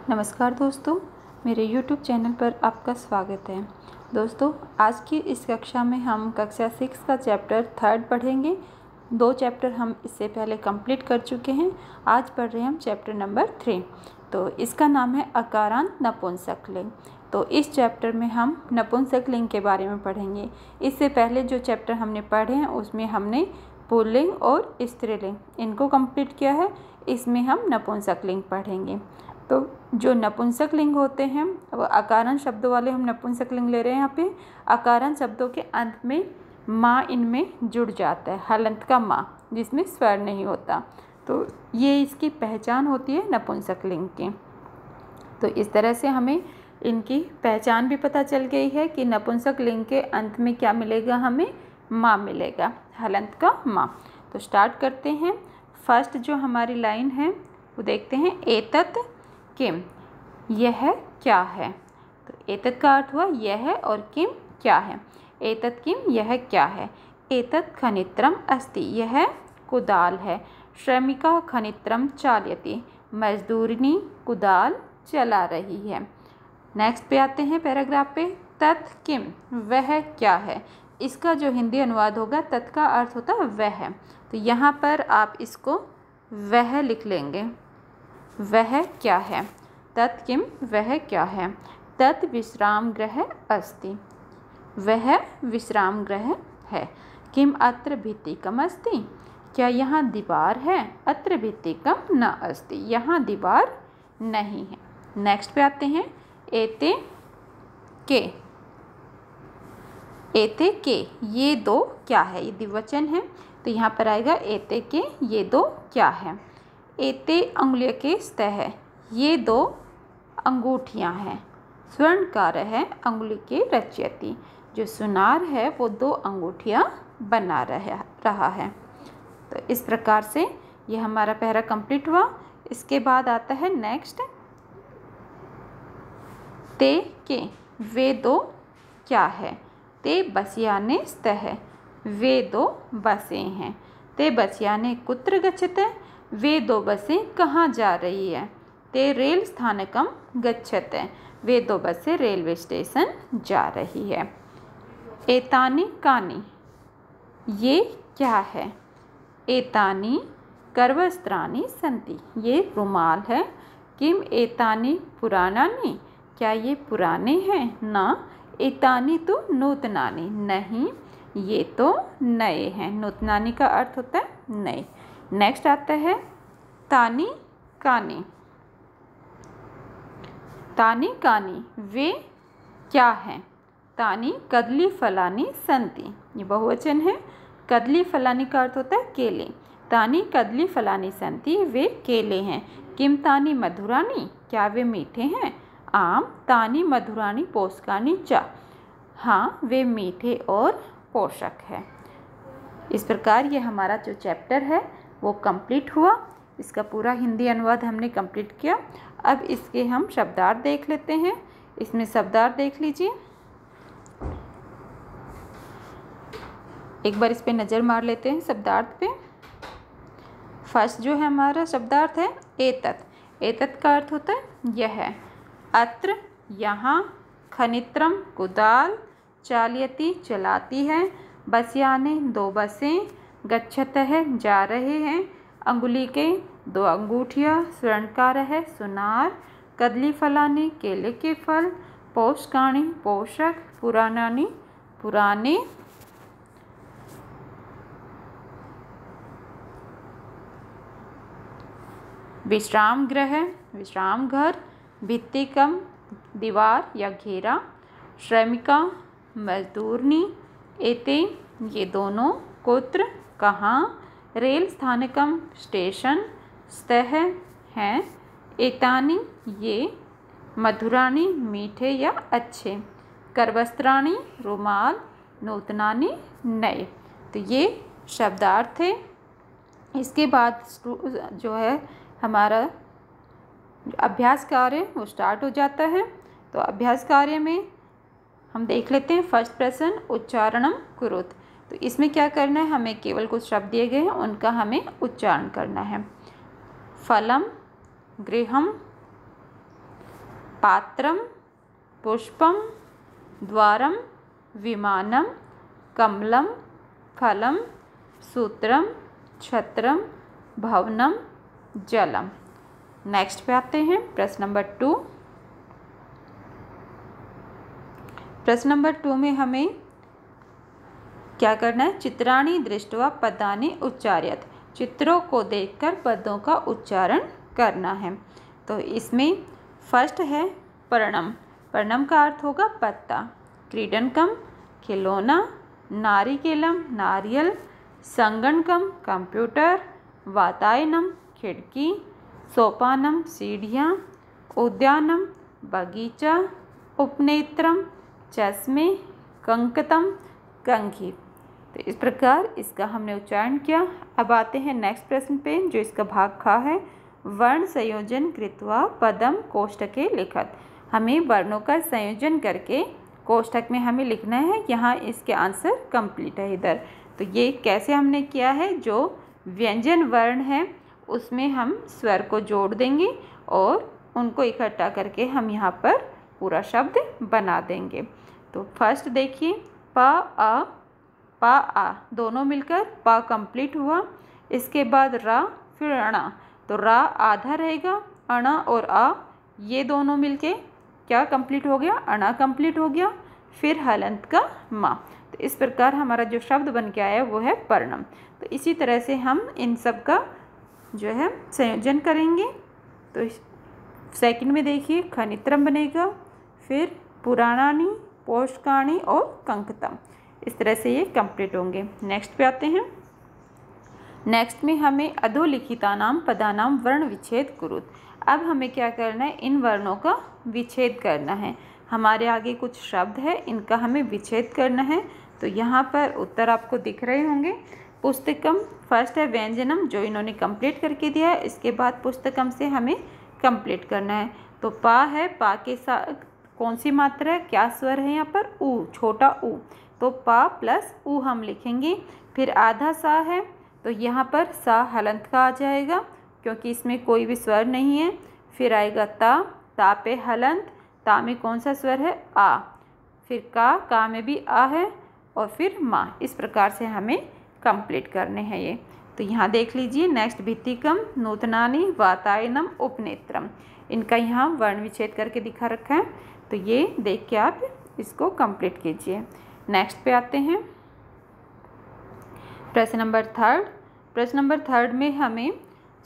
नमस्कार दोस्तों, मेरे YouTube चैनल पर आपका स्वागत है। दोस्तों, आज की इस कक्षा में हम कक्षा 6 का चैप्टर 3 पढ़ेंगे। 2 चैप्टर हम इससे पहले कंप्लीट कर चुके हैं। आज पढ़ रहे हैं हम चैप्टर नंबर 3। तो इसका नाम है अकारांत नपुंसकलिंग। तो इस चैप्टर में हम नपुंसकलिंग के बारे में पढ़ेंगे। इससे पहले जो चैप्टर हमने पढ़े हैं उसमें हमने पुल्लिंग और स्त्रीलिंग इनको कंप्लीट किया है। इसमें हम नपुंसकलिंग पढ़ेंगे। तो जो नपुंसकलिंग होते हैं वो अकारण शब्दों वाले हम नपुंसकलिंग ले रहे हैं। यहाँ पे अकारण शब्दों के अंत में माँ इनमें जुड़ जाता है, हलंत का माँ, जिसमें स्वर नहीं होता। तो ये इसकी पहचान होती है नपुंसकलिंग की। तो इस तरह से हमें इनकी पहचान भी पता चल गई है कि नपुंसकलिंग के अंत में क्या मिलेगा, हमें माँ मिलेगा, हलंत का माँ। तो स्टार्ट करते हैं। फर्स्ट जो हमारी लाइन है वो देखते हैं, एतत् किम, यह क्या है। तो एतत् का अर्थ हुआ यह, और किम क्या है। एतत् किम, यह क्या है। एतत् खनित्रम अस्ति, यह कुदाल है। श्रमिका खनित्रम चालयति, मजदूरनी कुदाल चला रही है। नेक्स्ट पे आते हैं पैराग्राफ पे। तत् किम, वह क्या है। इसका जो हिंदी अनुवाद होगा, तत् का अर्थ होता है वह। तो यहाँ पर आप इसको वह लिख लेंगे, वह क्या है। तत् किम, वह क्या है। तत् विश्राम गृह अस्ति, वह विश्राम गृह है। किम अत्र भित्तिकम अस्ति, क्या यहाँ दीवार है। अत्र भित्तिकम न अस्ति, यहाँ दीवार नहीं है। नेक्स्ट पे आते हैं, एते के। एते के, ये दो क्या है। ये द्विवचन है तो यहाँ पर आएगा एते के, ये दो क्या है। एते अंगुलियों के स्तः, ये दो अंगूठियाँ हैं। स्वर्णकार है अंगुली के रचयति, जो सुनार है वो दो अंगूठियाँ बना रहा है। तो इस प्रकार से ये हमारा पैरा कंप्लीट हुआ। इसके बाद आता है नेक्स्ट, ते के, वे दो क्या है। ते बस्याने स्तः, वे दो बसें हैं। ते बस्याने कुत्र गच्छते, वे दो बसें कहाँ जा रही है। ते रेल स्थानकम गच्छते, वे दो बसें रेलवे स्टेशन जा रही है। एतानी कानी, ये क्या है। एतानी करवस्त्राणि सन्ति, ये रुमाल है। किम एतानी पुराणानि, क्या ये पुराने हैं। ना एतानी तो नूतनानि, नहीं ये तो नए हैं। नूतनानि का अर्थ होता है नए। नेक्स्ट आता है तानी कानी। तानी कानी, वे क्या हैं। तानी कदली फलानी संति, ये बहुवचन है। कदली फलानी का अर्थ होता है केले। तानी कदली फलानी संति, वे केले हैं। किम तानी मधुरानी, क्या वे मीठे हैं। आम तानी मधुरानी पोषकानी च, हाँ वे मीठे और पोषक है। इस प्रकार ये हमारा जो चैप्टर है वो कंप्लीट हुआ। इसका पूरा हिंदी अनुवाद हमने कंप्लीट किया। अब इसके हम शब्दार्थ देख लेते हैं। इसमें शब्दार्थ देख लीजिए, एक बार इस पे नज़र मार लेते हैं शब्दार्थ पे। फर्स्ट जो है हमारा शब्दार्थ है एतत्। एतत् का अर्थ होता है यह। अत्र, यहाँ। खनित्रम, कुदाल। चालयति, चलाती है। बस्याने, दो बसें। गच्छतः, जा रहे हैं। अंगुली के, दो अंगूठियाँ। स्वर्णकार है, सुनार। कदली फलानी, केले के फल। पोषकाणी, पोषक। पुराणानी, पुराने। विश्राम गृह, विश्राम घर। भित्तिकम, दीवार या घेरा। श्रमिका, मजदूरनी। एते, ये दोनों। कुत्र, कहाँ। रेल स्थानकम, स्टेशन। स्तः, हैं। एतानी, ये। मधुरानी, मीठे या अच्छे। करवस्त्राणी, रुमाल। नूतनानी, नए। तो ये शब्दार्थ थे। इसके बाद जो है हमारा अभ्यास कार्य वो स्टार्ट हो जाता है। तो अभ्यास कार्य में हम देख लेते हैं फर्स्ट प्रश्न, उच्चारणम कुरुत। तो इसमें क्या करना है, हमें केवल कुछ शब्द दिए गए हैं, उनका हमें उच्चारण करना है। फलम, गृहम, पात्रम, पुष्पम, द्वारम, विमानम, कमलम, फलम, सूत्रम, छत्रम, भवनम, जलम। नेक्स्ट पे आते हैं प्रश्न नंबर 2। प्रश्न नंबर 2 में हमें क्या करना है? चित्राणि दृष्ट्वा पदानि उच्चार्यत, चित्रों को देखकर पदों का उच्चारण करना है। तो इसमें फर्स्ट है पर्णम। पर्णम का अर्थ होगा पत्ता। क्रीडनकम खिलौना, नारिकेलम नारियल, संगणकम कंप्यूटर, वातायनम खिड़की, सोपानम सीढ़ियाँ, उद्यानम बगीचा, उपनेत्रम चश्मे, कंकतम कंघी। तो इस प्रकार इसका हमने उच्चारण किया। अब आते हैं नेक्स्ट प्रश्न पे, जो इसका भाग खा है। वर्ण संयोजन कृत्वा पदम कोष्ठके लिखत, हमें वर्णों का संयोजन करके कोष्ठक में हमें लिखना है। यहाँ इसके आंसर कंप्लीट है इधर। तो ये कैसे हमने किया है? जो व्यंजन वर्ण है उसमें हम स्वर को जोड़ देंगे और उनको इकट्ठा करके हम यहाँ पर पूरा शब्द बना देंगे। तो फर्स्ट देखिए प आ दोनों मिलकर प कंप्लीट हुआ। इसके बाद रा, फिर अणा। तो रा आधा रहेगा, अणा और आ ये दोनों मिलके क्या कंप्लीट हो गया? अणा कंप्लीट हो गया। फिर हलंत का मा। तो इस प्रकार हमारा जो शब्द बन के आया वो है पर्णम। तो इसी तरह से हम इन सब का जो है संयोजन करेंगे। तो सेकंड में देखिए खनित्रम बनेगा, फिर पुराणानी, पोषकाणी और कंकतम। इस तरह से ये कंप्लीट होंगे। नेक्स्ट पे आते हैं। नेक्स्ट में हमें अधोलिखितानाम पदानाम वर्ण विच्छेद कुरुत। अब हमें क्या करना है? इन वर्णों का विच्छेद करना है। हमारे आगे कुछ शब्द है, इनका हमें विच्छेद करना है। तो यहाँ पर उत्तर आपको दिख रहे होंगे। पुस्तकम फर्स्ट है व्यंजनम, जो इन्होंने कंप्लीट करके दिया है। इसके बाद पुस्तकम से हमें कंप्लीट करना है। तो पा है, पा के साथ कौन सी मात्रा है? क्या स्वर है यहाँ पर? ऊ, छोटा ऊ। तो पा प्लस ऊ हम लिखेंगे। फिर आधा सा है, तो यहाँ पर सा हलंत का आ जाएगा क्योंकि इसमें कोई भी स्वर नहीं है। फिर आएगा ता, ता पे हलंत, ता में कौन सा स्वर है? आ। फिर का में भी आ है और फिर माँ। इस प्रकार से हमें कंप्लीट करने हैं ये। तो यहाँ देख लीजिए नेक्स्ट भित्तिकम, नूतनानी, वातायनम, उपनेत्रम। इनका यहाँ वर्ण विच्छेद करके दिखा रखा है। तो ये देख के आप इसको कंप्लीट कीजिए। नेक्स्ट पे आते हैं प्रश्न नंबर 3। प्रश्न नंबर 3 में हमें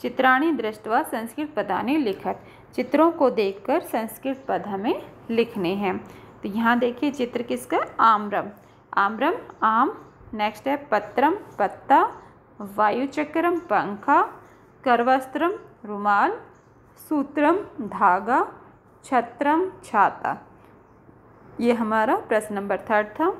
चित्राणि दृष्ट्वा संस्कृत पदानि लिखत, चित्रों को देखकर संस्कृत पद हमें लिखने हैं। तो यहाँ देखिए चित्र किसका? आम्रम। आम्रम आम। नेक्स्ट है पत्रम पत्ता, वायुचक्रम पंखा, करवस्त्रम रुमाल, सूत्रम धागा, छत्रम छाता। ये हमारा प्रश्न नंबर 3 था।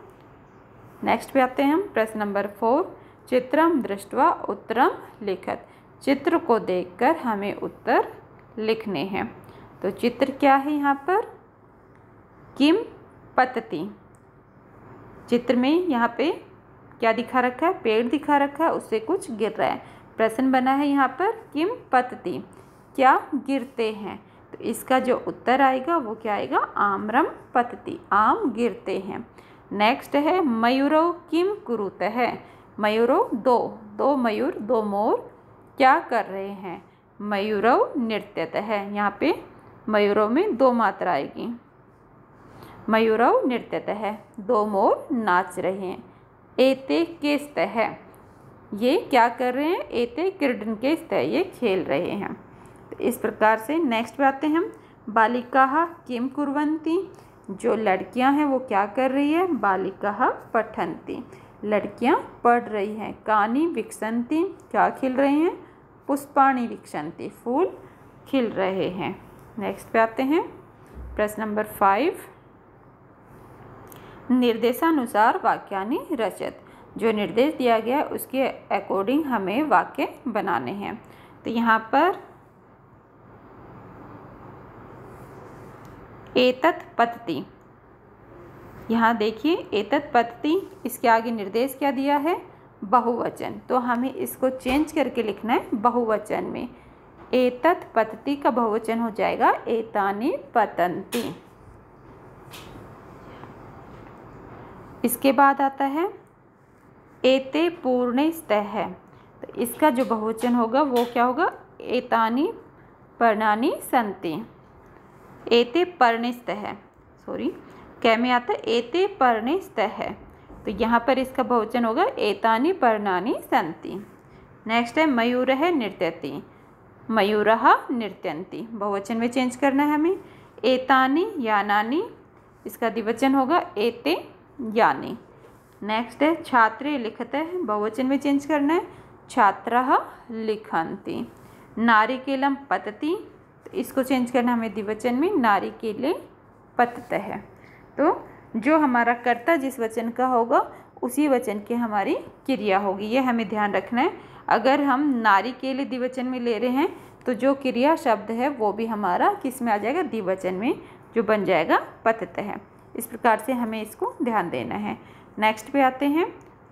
नेक्स्ट पे आते हैं हम प्रश्न नंबर 4। चित्रम दृष्ट्वा उत्तरम लिखत, चित्र को देखकर हमें उत्तर लिखने हैं। तो चित्र क्या है यहाँ पर? किम पतति। चित्र में यहाँ पे क्या दिखा रखा है? पेड़ दिखा रखा है, उससे कुछ गिर रहा है। प्रश्न बना है यहाँ पर किम पतति, क्या गिरते हैं? तो इसका जो उत्तर आएगा वो क्या आएगा? आम्रम पतति, आम गिरते हैं। नेक्स्ट है मयूरो किम कुरुत है, मयूरो दो मयूर, दो मोर क्या कर रहे हैं? मयूरो नृत्यत है। यहाँ पे मयूरों में दो मात्रा आएगी। मयूरो नृत्यत है, दो मोर नाच रहे हैं। एते केस्त है, ये क्या कर रहे हैं? एते क्रीडन केस्त है, ये खेल रहे हैं। तो इस प्रकार से नेक्स्ट पे आते हैं हम। बालिकाः किम कुर्वन्ति, जो लड़कियां हैं वो क्या कर रही है? बालिकाः पठन्ति, लड़कियां पढ़ रही हैं। कानि विकसन्ति, क्या खिल रहे हैं? पुष्पाणि विकसन्ति, फूल खिल रहे हैं। नेक्स्ट पे आते हैं प्रश्न नंबर 5। निर्देशानुसार वाक्यानि रचत, जो निर्देश दिया गया उसके अकॉर्डिंग हमें वाक्य बनाने हैं। तो यहाँ पर एतत् पतति, यहाँ देखिए एतत् पतति, इसके आगे निर्देश क्या दिया है? बहुवचन। तो हमें इसको चेंज करके लिखना है बहुवचन में। एतत् पतति का बहुवचन हो जाएगा एतानि पतन्ति। इसके बाद आता है एते पूर्णे स्तः, तो इसका जो बहुवचन होगा वो क्या होगा, एतानि पर्णानि सन्ति। एते पर्णे स्तः, सॉरी कै में आता है एते पर्णे स्तः, तो यहाँ पर इसका बहुवचन होगा एतानि पर्णानि सन्ति। नेक्स्ट है मयूरः नृत्यति, मयूरः नृत्यन्ति, बहुवचन में चेंज करना है हमें। एतानि यानानि, इसका द्विवचन होगा एते यानि। नेक्स्ट है छात्रे लिखतः, बहुवचन में चेंज करना है छात्रः लिखन्ति। नारिकेलम पतति, तो इसको चेंज करना हमें द्विवचन में नारिकेले पततः। तो जो हमारा कर्ता जिस वचन का होगा उसी वचन की हमारी क्रिया होगी, ये हमें ध्यान रखना है। अगर हम नारिकेले द्विवचन में ले रहे हैं तो जो क्रिया शब्द है वो भी हमारा किस में आ जाएगा, द्विवचन में, जो बन जाएगा पततः। इस प्रकार से हमें इसको ध्यान देना है। नेक्स्ट पे आते हैं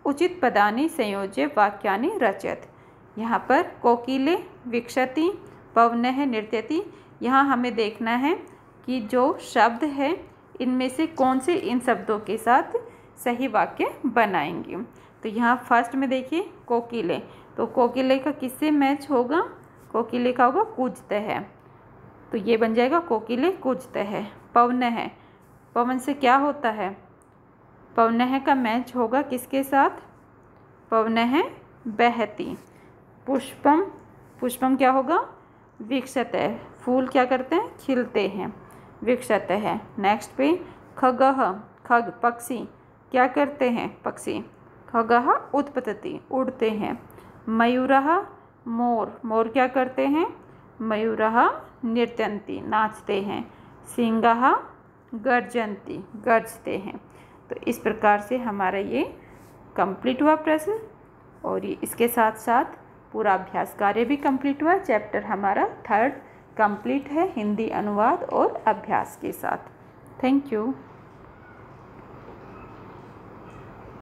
उचित पदानि संयोज्य वाक्यानि रचयत। यहाँ पर कोकिले विक्षति पवनः नृत्यति, यहाँ हमें देखना है कि जो शब्द है इनमें से कौन से इन शब्दों के साथ सही वाक्य बनाएंगे। तो यहाँ फर्स्ट में देखिए कोकिले, तो कोकिले का किससे मैच होगा, कोकिले का होगा कूजतः, तो ये बन जाएगा कोकिले कूजतः। पवनः, पवन से क्या होता है, पवनः का मैच होगा किसके साथ, पवनः बहती। पुष्पम, पुष्पम क्या होगा, विकसतः, फूल क्या करते हैं, खिलते हैं, विकसतः। नेक्स्ट पे खगः, खग पक्षी क्या करते हैं, पक्षी, खगः उत्पतति उड़ते हैं। मयूरः मोर, मोर क्या करते हैं, मयूरः नृत्यन्ति नाचते हैं। सिंहः गर्जन्ति गरजते हैं। तो इस प्रकार से हमारा ये कंप्लीट हुआ प्रश्न, और ये इसके साथ साथ पूरा अभ्यास कार्य भी कंप्लीट हुआ। चैप्टर हमारा 3rd कंप्लीट है हिंदी अनुवाद और अभ्यास के साथ। Thank you.